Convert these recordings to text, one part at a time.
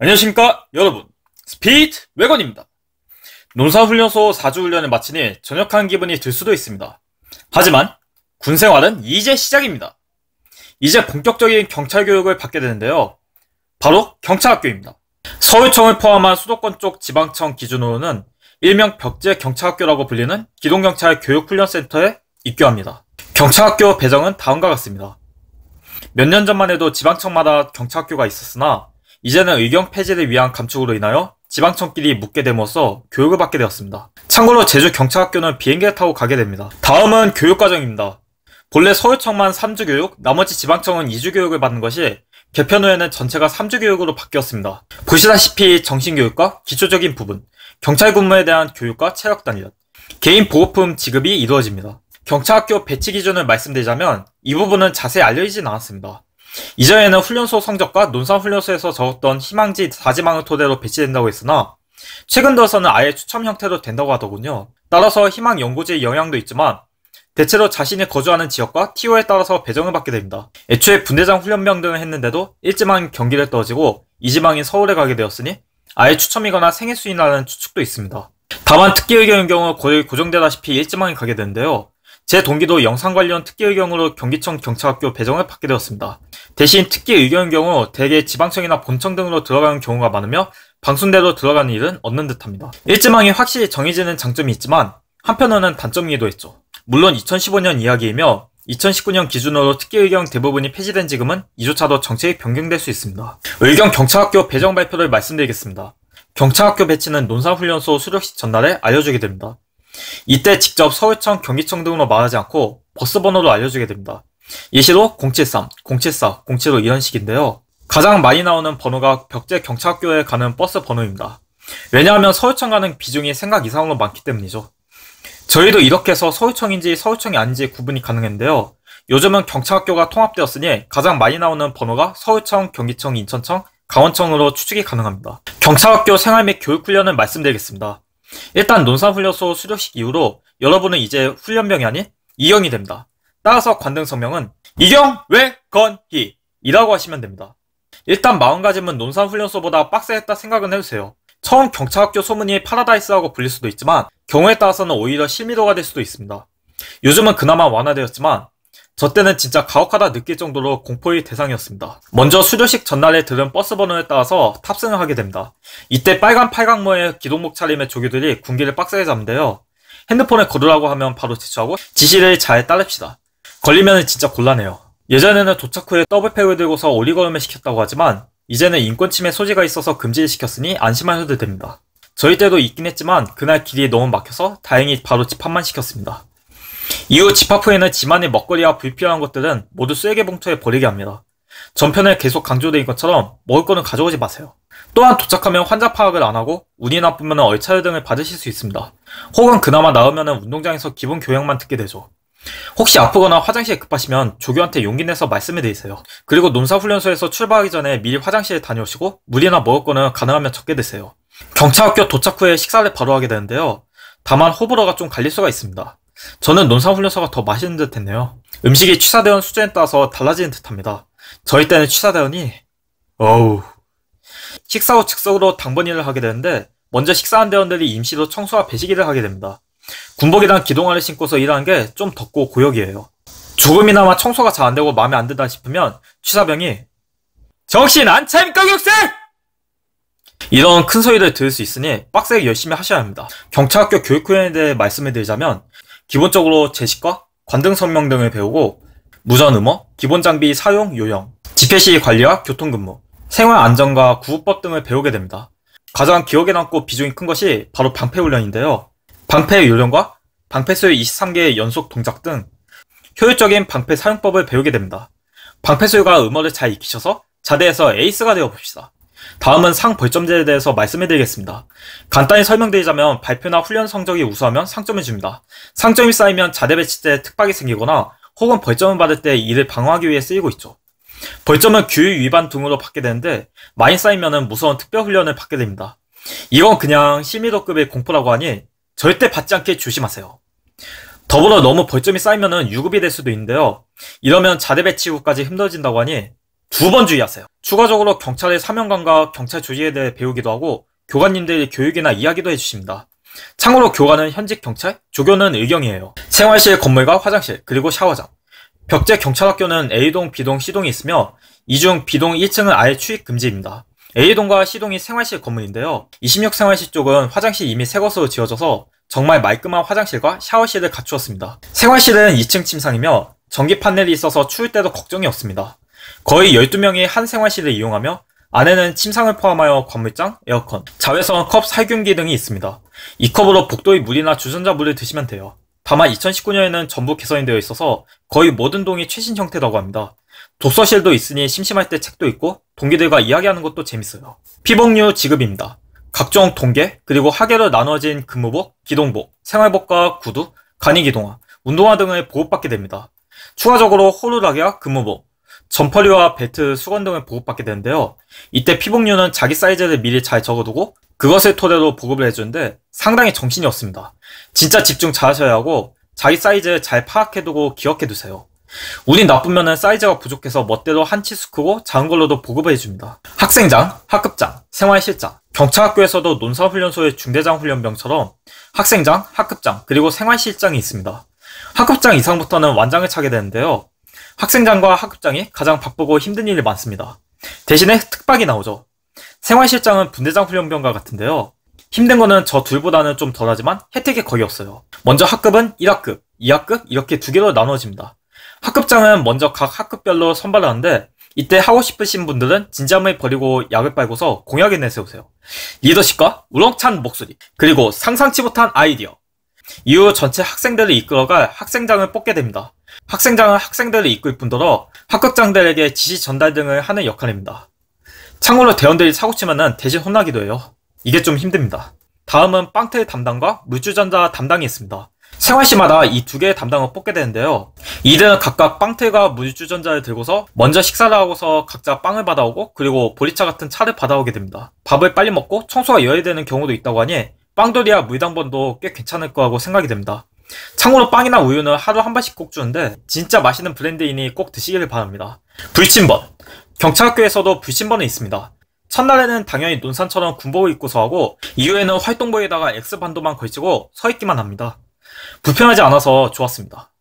안녕하십니까 여러분, 스피드 외건입니다. 논사훈련소 4주 훈련을 마치니 전역한 기분이 들 수도 있습니다. 하지만 군생활은 이제 시작입니다. 이제 본격적인 경찰 교육을 받게 되는데요. 바로 경찰학교입니다. 서울청을 포함한 수도권 쪽 지방청 기준으로는 일명 벽제 경찰학교라고 불리는 기동경찰 교육훈련센터에 입교합니다. 경찰학교 배정은 다음과 같습니다. 몇 년 전만 해도 지방청마다 경찰학교가 있었으나 이제는 의경 폐지를 위한 감축으로 인하여 지방청끼리 묻게 됨으로써 교육을 받게 되었습니다. 참고로 제주 경찰학교는 비행기를 타고 가게 됩니다. 다음은 교육과정입니다. 본래 서울청만 3주 교육, 나머지 지방청은 2주 교육을 받는 것이 개편 후에는 전체가 3주 교육으로 바뀌었습니다. 보시다시피 정신교육과 기초적인 부분, 경찰 근무에 대한 교육과 체력 단련, 개인 보호품 지급이 이루어집니다. 경찰학교 배치 기준을 말씀드리자면 이 부분은 자세히 알려지진 않았습니다. 이전에는 훈련소 성적과 논산훈련소에서 적었던 희망지 4지망을 토대로 배치된다고 했으나 최근 들어서는 아예 추첨 형태로 된다고 하더군요. 따라서 희망 연고지의 영향도 있지만 대체로 자신이 거주하는 지역과 TO에 따라서 배정을 받게 됩니다. 애초에 분대장 훈련병 등을 했는데도 1지망 경기를 떨어지고 2지망인 서울에 가게 되었으니 아예 추첨이거나 생애수인이라는 추측도 있습니다. 다만 특기의경의 경우 거의 고정되다시피 1지망이 가게 되는데요. 제 동기도 영상 관련 특기 의경으로 경기청 경찰학교 배정을 받게 되었습니다. 대신 특기 의경의 경우 대개 지방청이나 본청 등으로 들어가는 경우가 많으며 방순대로 들어가는 일은 없는 듯합니다. 1지망이 확실히 정해지는 장점이 있지만 한편으로는 단점이기도 했죠. 물론 2015년 이야기이며 2019년 기준으로 특기 의경 대부분이 폐지된 지금은 이조차도 정책이 변경될 수 있습니다. 의경 경찰학교 배정 발표를 말씀드리겠습니다. 경찰학교 배치는 논산훈련소 수료식 전날에 알려주게 됩니다. 이때 직접 서울청, 경기청 등으로 말하지 않고 버스 번호로 알려주게 됩니다. 예시로 073, 074, 075 이런 식인데요. 가장 많이 나오는 번호가 벽제 경찰학교에 가는 버스 번호입니다. 왜냐하면 서울청 가는 비중이 생각 이상으로 많기 때문이죠. 저희도 이렇게 해서 서울청인지 서울청이 아닌지 구분이 가능했는데요. 요즘은 경찰학교가 통합되었으니 가장 많이 나오는 번호가 서울청, 경기청, 인천청, 강원청으로 추측이 가능합니다. 경찰학교 생활 및 교육훈련을 말씀드리겠습니다. 일단 논산훈련소 수료식 이후로 여러분은 이제 훈련병이 아닌 이경이 됩니다. 따라서 관등성명은 이경외건희 이라고 하시면 됩니다. 일단 마음가짐은 논산훈련소보다 빡세했다 생각은 해주세요. 처음 경찰학교 소문이 파라다이스라고 불릴 수도 있지만 경우에 따라서는 오히려 실미도가 될 수도 있습니다. 요즘은 그나마 완화되었지만 저 때는 진짜 가혹하다 느낄 정도로 공포의 대상이었습니다. 먼저 수료식 전날에 들은 버스 번호에 따라서 탑승을 하게 됩니다. 이때 빨간 팔각모의 기동복 차림의 조교들이 군기를 빡세게 잡는데요. 핸드폰에 걸으라고 하면 바로 제초하고 지시를 잘 따릅시다. 걸리면 진짜 곤란해요. 예전에는 도착 후에 더블팩을 들고서 오리걸음을 시켰다고 하지만 이제는 인권침해 소지가 있어서 금지를 시켰으니 안심하셔도 됩니다. 저희 때도 있긴 했지만 그날 길이 너무 막혀서 다행히 바로 집합만 시켰습니다. 이후 집합 후에는 집안의 먹거리와 불필요한 것들은 모두 쓰레기 봉투에 버리게 합니다. 전편에 계속 강조된 것처럼 먹을 거는 가져오지 마세요. 또한 도착하면 환자 파악을 안하고 운이 나쁘면 얼차려 등을 받으실 수 있습니다. 혹은 그나마 나으면 운동장에서 기본 교양만 듣게 되죠. 혹시 아프거나 화장실에 급하시면 조교한테 용기 내서 말씀해 드리세요. 그리고 논사훈련소에서 출발하기 전에 미리 화장실에 다녀오시고 물이나 먹을 거는 가능하면 적게 드세요. 경찰학교 도착 후에 식사를 바로 하게 되는데요. 다만 호불호가 좀 갈릴 수가 있습니다. 저는 논산훈련소가 더 맛있는 듯 했네요. 음식이 취사대원 수준에 따라서 달라지는 듯 합니다. 저희 때는 취사대원이 식사 후 즉석으로 당번일을 하게 되는데 먼저 식사한 대원들이 임시로 청소와 배시기를 하게 됩니다. 군복이랑 기동화를 신고서 일하는 게 좀 덥고 고역이에요. 조금이나마 청소가 잘 안되고 마음에 안 든다 싶으면 취사병이 정신 안 차립니까 교육생! 이런 큰 소리를 들을 수 있으니 빡세게 열심히 하셔야 합니다. 경찰학교 교육훈련에 대해 말씀을 드리자면 기본적으로 제식과 관등성명 등을 배우고 무전음어, 기본장비 사용 요령, 집회시 관리와 교통근무, 생활안전과 구호법 등을 배우게 됩니다. 가장 기억에 남고 비중이 큰 것이 바로 방패훈련인데요. 방패의 요령과 방패 소유 23개의 연속 동작 등 효율적인 방패 사용법을 배우게 됩니다. 방패 소유가 음어를 잘 익히셔서 자대에서 에이스가 되어봅시다. 다음은 상벌점제에 대해서 말씀해드리겠습니다. 간단히 설명드리자면 발표나 훈련 성적이 우수하면 상점을 줍니다. 상점이 쌓이면 자대 배치 때 특박이 생기거나 혹은 벌점을 받을 때 이를 방어하기 위해 쓰이고 있죠. 벌점은 규율 위반 등으로 받게 되는데 많이 쌓이면 무서운 특별훈련을 받게 됩니다. 이건 그냥 실미도급의 공포라고 하니 절대 받지 않게 조심하세요. 더불어 너무 벌점이 쌓이면 유급이 될 수도 있는데요. 이러면 자대 배치 후까지 힘들어진다고 하니 두 번 주의하세요. 추가적으로 경찰의 사명감과 경찰 조직에 대해 배우기도 하고 교관님들이 교육이나 이야기도 해주십니다. 참고로 교관은 현직 경찰, 조교는 의경이에요. 생활실, 건물과 화장실, 그리고 샤워장. 벽제 경찰학교는 A동, B동, C동이 있으며 이 중 B동 1층은 아예 출입 금지입니다. A동과 C동이 생활실 건물인데요. 26 생활실 쪽은 화장실 이미 새 것으로 지어져서 정말 말끔한 화장실과 샤워실을 갖추었습니다. 생활실은 2층 침상이며 전기 판넬이 있어서 추울 때도 걱정이 없습니다. 거의 12명이 한 생활실을 이용하며 안에는 침상을 포함하여 건물장, 에어컨, 자외선 컵, 살균기 등이 있습니다. 이 컵으로 복도의 물이나 주전자 물을 드시면 돼요. 다만 2019년에는 전부 개선이 되어 있어서 거의 모든 동이 최신 형태라고 합니다. 독서실도 있으니 심심할 때 책도 읽고 동기들과 이야기하는 것도 재밌어요. 피복류 지급입니다. 각종 동계 그리고 하계로 나누어진 근무복, 기동복, 생활복과 구두, 간이기동화, 운동화 등을 보급받게 됩니다. 추가적으로 호루라기와 근무복, 점퍼류와 벨트, 수건 등을 보급받게 되는데요. 이때 피복류는 자기 사이즈를 미리 잘 적어두고 그것을 토대로 보급을 해주는데 상당히 정신이 없습니다. 진짜 집중 잘 하셔야 하고 자기 사이즈 잘 파악해두고 기억해두세요. 운이 나쁘면 사이즈가 부족해서 멋대로 한 치수 크고 작은 걸로도 보급을 해줍니다. 학생장, 학급장, 생활실장, 경찰학교에서도 논사훈련소의 중대장 훈련병처럼 학생장, 학급장, 그리고 생활실장이 있습니다. 학급장 이상부터는 완장을 차게 되는데요. 학생장과 학급장이 가장 바쁘고 힘든 일이 많습니다. 대신에 특박이 나오죠. 생활실장은 분대장 훈련병과 같은데요. 힘든 거는 저 둘보다는 좀 덜하지만 혜택이 거의 없어요. 먼저 학급은 1학급, 2학급 이렇게 두 개로 나눠집니다. 학급장은 먼저 각 학급별로 선발을 하는데 이때 하고 싶으신 분들은 진지함을 버리고 약을 빨고서 공약을 내세우세요. 리더십과 우렁찬 목소리, 그리고 상상치 못한 아이디어. 이후 전체 학생들을 이끌어갈 학생장을 뽑게 됩니다. 학생장은 학생들을 이끌 뿐더러 학급장들에게 지시 전달 등을 하는 역할입니다. 참고로 대원들이 사고치면 대신 혼나기도 해요. 이게 좀 힘듭니다. 다음은 빵틀 담당과 물주전자 담당이 있습니다. 생활시마다 이 두 개의 담당을 뽑게 되는데요. 이들은 각각 빵틀과 물주전자를 들고서 먼저 식사를 하고서 각자 빵을 받아오고 그리고 보리차 같은 차를 받아오게 됩니다. 밥을 빨리 먹고 청소가 여의되는 경우도 있다고 하니 빵돌이와 물당번도 꽤 괜찮을 거라고 생각이 됩니다. 참고로 빵이나 우유는 하루 한 번씩 꼭 주는데 진짜 맛있는 브랜드이니 꼭 드시기를 바랍니다. 불침번. 경찰학교에서도 불침번은 있습니다. 첫날에는 당연히 논산처럼 군복을 입고서 하고 이후에는 활동복에다가 X반도만 걸치고 서 있기만 합니다. 불편하지 않아서 좋았습니다.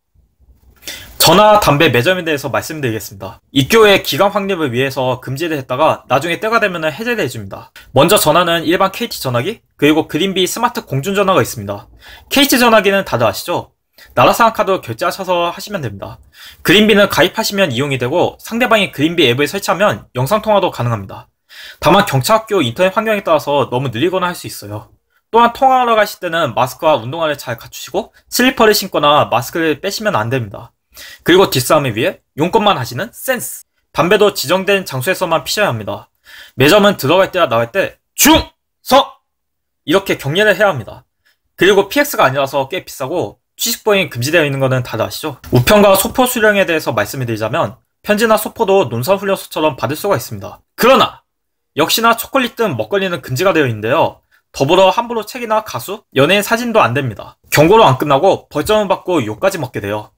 전화, 담배 매점에 대해서 말씀드리겠습니다. 입교의 기간 확립을 위해서 금지를 했다가 나중에 때가 되면 해제를 해줍니다. 먼저 전화는 일반 KT 전화기, 그리고 그린비 스마트 공중전화가 있습니다. KT 전화기는 다들 아시죠? 나라상카드 결제하셔서 하시면 됩니다. 그린비는 가입하시면 이용이 되고 상대방이 그린비 앱을 설치하면 영상통화도 가능합니다. 다만 경찰학교 인터넷 환경에 따라서 너무 느리거나 할 수 있어요. 또한 통화하러 가실 때는 마스크와 운동화를 잘 갖추시고 슬리퍼를 신거나 마스크를 빼시면 안됩니다. 그리고 뒷싸움을 위해 용건만 하시는 센스! 담배도 지정된 장소에서만 피셔야 합니다. 매점은 들어갈 때와 나갈 때 중! 서! 이렇게 격려를 해야 합니다. 그리고 PX가 아니라서 꽤 비싸고 취식보행이 금지되어 있는 거는 다들 아시죠? 우편과 소포 수령에 대해서 말씀을 드리자면 편지나 소포도 논사훈련소처럼 받을 수가 있습니다. 그러나 역시나 초콜릿 등 먹거리는 금지가 되어 있는데요. 더불어 함부로 책이나 가수, 연예인 사진도 안됩니다. 경고로 안 끝나고 벌점을 받고 욕까지 먹게 돼요.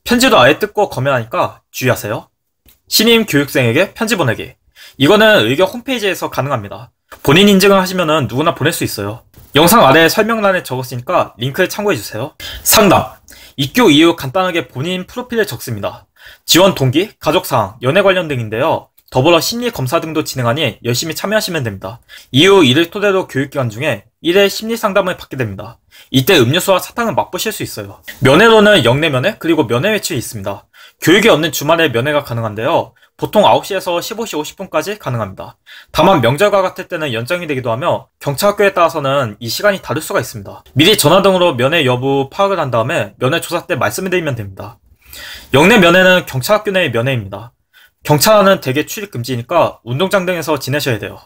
편지도 아예 뜯고 검열하니까 주의하세요. 신임 교육생에게 편지 보내기. 이거는 의교 홈페이지에서 가능합니다. 본인 인증을 하시면 누구나 보낼 수 있어요. 영상 아래 설명란에 적었으니까 링크를 참고해주세요. 상담. 입교 이후 간단하게 본인 프로필을 적습니다. 지원 동기, 가족사항, 연애 관련 등인데요. 더불어 심리검사 등도 진행하니 열심히 참여하시면 됩니다. 이후 이를 토대로 교육기간 중에 1회 심리상담을 받게 됩니다. 이때 음료수와 사탕을 맛보실 수 있어요. 면회로는 영내면회 그리고 면회 외출이 있습니다. 교육이 없는 주말에 면회가 가능한데요. 보통 9시에서 15시 50분까지 가능합니다. 다만 명절과 같을 때는 연장이 되기도 하며 경찰학교에 따라서는 이 시간이 다를 수가 있습니다. 미리 전화 등으로 면회 여부 파악을 한 다음에 면회 조사 때 말씀을 드리면 됩니다. 영내 면회는 경찰학교 내의 면회입니다. 경찰화는 대개 출입 금지니까 운동장 등에서 지내셔야 돼요.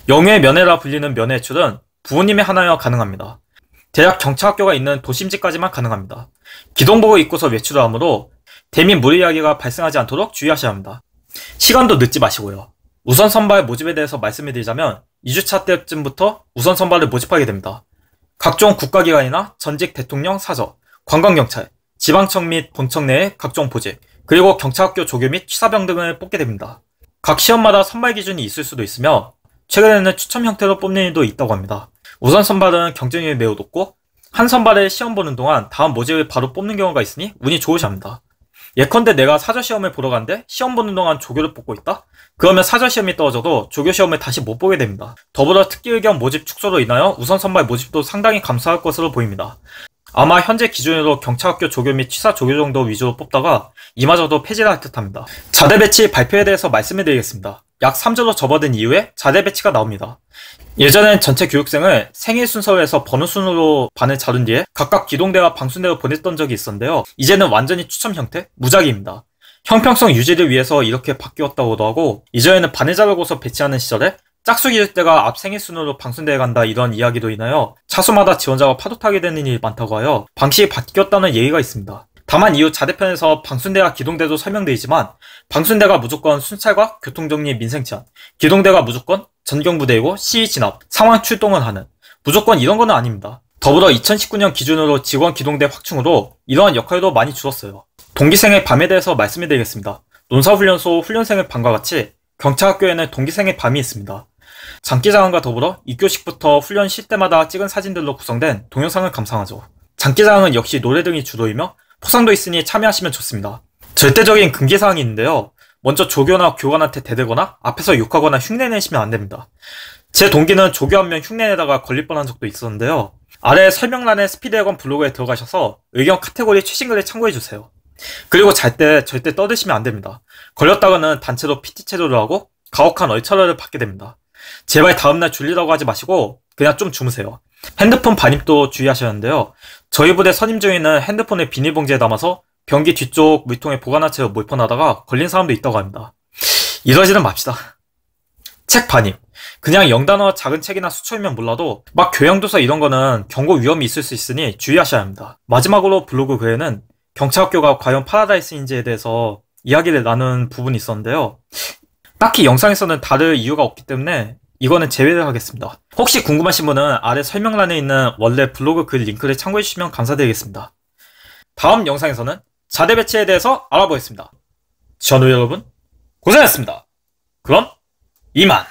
영유의 면회라 불리는 면회 외출은 부모님의 하나여 가능합니다. 대학 경찰학교가 있는 도심지까지만 가능합니다. 기동복을 입고서 외출을 하므로 대민 무리이야기가 발생하지 않도록 주의하셔야 합니다. 시간도 늦지 마시고요. 우선 선발 모집에 대해서 말씀을 드리자면 2주차 때쯤부터 우선 선발을 모집하게 됩니다. 각종 국가기관이나 전직 대통령 사저, 관광경찰, 지방청 및 본청 내의 각종 보직, 그리고 경찰학교 조교 및 취사병 등을 뽑게 됩니다. 각 시험마다 선발 기준이 있을 수도 있으며 최근에는 추첨 형태로 뽑는 일도 있다고 합니다. 우선 선발은 경쟁률이 매우 높고 한 선발에 시험 보는 동안 다음 모집을 바로 뽑는 경우가 있으니 운이 좋으셔야 합니다. 예컨대 내가 사저시험을 보러 갔는데 시험 보는 동안 조교를 뽑고 있다? 그러면 사저시험이 떨어져도 조교시험을 다시 못 보게 됩니다. 더불어 특기 의견 모집 축소로 인하여 우선 선발 모집도 상당히 감소할 것으로 보입니다. 아마 현재 기준으로 경찰학교 조교 및 취사 조교 정도 위주로 뽑다가 이마저도 폐지를 할 듯합니다. 자대 배치 발표에 대해서 말씀을 드리겠습니다. 약 3주로 접어든 이후에 자대 배치가 나옵니다. 예전엔 전체 교육생을 생일 순서로 해서 번호 순으로 반을 자른 뒤에 각각 기동대와 방순대로 보냈던 적이 있었는데요. 이제는 완전히 추첨 형태, 무작위입니다. 형평성 유지를 위해서 이렇게 바뀌었다고도 하고, 이전에는 반을 자르고서 배치하는 시절에 짝수 기를 때가 앞 생일 순으로 방순대에 간다 이런 이야기로 인하여 차수마다 지원자가 파도 타게 되는 일이 많다고 하여 방식이 바뀌었다는 얘기가 있습니다. 다만 이후 자대편에서 방순대와 기동대도 설명되지만 방순대가 무조건 순찰과 교통정리 민생치안, 기동대가 무조건 전경부대이고 시위 진압, 상황 출동을 하는, 무조건 이런 거는 아닙니다. 더불어 2019년 기준으로 직원 기동대 확충으로 이러한 역할도 많이 줄었어요. 동기생의 밤에 대해서 말씀을 드리겠습니다. 논사훈련소 훈련생의 밤과 같이 경찰학교에는 동기생의 밤이 있습니다. 장기자랑과 더불어 입교식부터 훈련 쉴 때마다 찍은 사진들로 구성된 동영상을 감상하죠. 장기자랑은 역시 노래 등이 주도이며 포상도 있으니 참여하시면 좋습니다. 절대적인 금기사항이 있는데요. 먼저 조교나 교관한테 대들거나 앞에서 욕하거나 흉내내시면 안됩니다. 제 동기는 조교 한 명 흉내내다가 걸릴 뻔한 적도 있었는데요. 아래 설명란의 스피드웨건 블로그에 들어가셔서 의견 카테고리 최신글을 참고해주세요. 그리고 잘 때 절대 떠드시면 안됩니다. 걸렸다가는 단체로 PT 체조를 하고 가혹한 얼차려를 받게 됩니다. 제발 다음날 졸리다고 하지 마시고 그냥 좀 주무세요. 핸드폰 반입도 주의하셔야 하는데요. 저희 부대 선임 중에는 핸드폰을 비닐봉지에 담아서 변기 뒤쪽 물통에 보관한 채로 몰폰하다가 걸린 사람도 있다고 합니다. 이러지는 맙시다. 책 반입. 그냥 영단어 작은 책이나 수초이면 몰라도 막 교양도서 이런 거는 경고 위험이 있을 수 있으니 주의하셔야 합니다. 마지막으로 블로그 글에는 경찰학교가 과연 파라다이스인지에 대해서 이야기를 나눈 부분이 있었는데요. 딱히 영상에서는 다를 이유가 없기 때문에 이거는 제외를 하겠습니다. 혹시 궁금하신 분은 아래 설명란에 있는 원래 블로그 글 링크를 참고해주시면 감사드리겠습니다. 다음 영상에서는 자대 배치에 대해서 알아보겠습니다. 전우 여러분 고생하셨습니다. 그럼 이만.